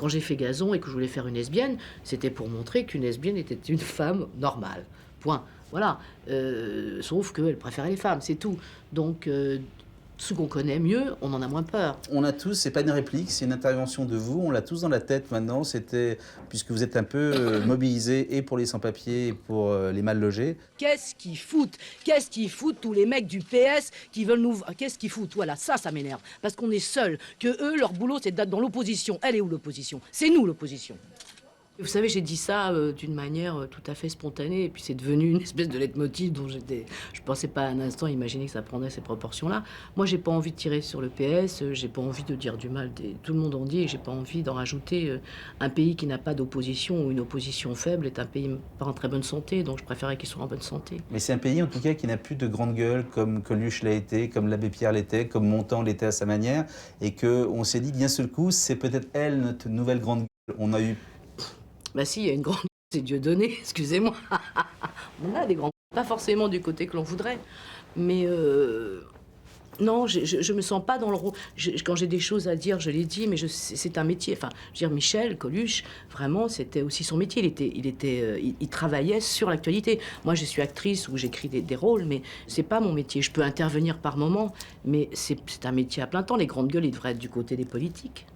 Quand j'ai fait Gazon et que je voulais faire une lesbienne, c'était pour montrer qu'une lesbienne était une femme normale. Point. Voilà. Sauf qu'elle préférait les femmes, c'est tout. Donc, ce qu'on connaît mieux, on en a moins peur. On a tous, c'est pas une réplique, c'est une intervention de vous, on l'a tous dans la tête maintenant, c'était, puisque vous êtes un peu mobilisés et pour les sans-papiers et pour les mal logés. Qu'est-ce qu'ils foutent? Qu'est-ce qu'ils foutent tous les mecs du PS qui veulent nous... Qu'est-ce qu'ils foutent? Voilà, ça m'énerve. Parce qu'on est seuls. Que eux, leur boulot, c'est d'être dans l'opposition. Elle est où l'opposition? C'est nous l'opposition. Vous savez, j'ai dit ça d'une manière tout à fait spontanée, et puis c'est devenu une espèce de leitmotiv dont je pensais pas un instant imaginer que ça prendrait ces proportions-là. Moi, j'ai pas envie de tirer sur le PS, j'ai pas envie de dire du mal tout le monde en dit, et j'ai pas envie d'en rajouter. Un pays qui n'a pas d'opposition ou une opposition faible est un pays pas en très bonne santé, donc je préférais qu'il soit en bonne santé. Mais c'est un pays en tout cas qui n'a plus de grande gueule comme Coluche l'a été, comme l'abbé Pierre l'était, comme Montand l'était à sa manière, et qu'on s'est dit d'un seul coup, c'est peut-être elle notre nouvelle grande gueule. On a eu... Bah si, il y a une grande... C'est Dieudonné, excusez-moi. On a des grands... Pas forcément du côté que l'on voudrait, mais... Non, je me sens pas dans le rôle. Quand j'ai des choses à dire, je les dis, mais c'est un métier. Enfin, je veux dire, Michel Coluche, vraiment, c'était aussi son métier. Il travaillait sur l'actualité. Moi, je suis actrice ou j'écris des rôles, mais c'est pas mon métier. Je peux intervenir par moment, mais c'est un métier à plein temps. Les grandes gueules, ils devraient être du côté des politiques.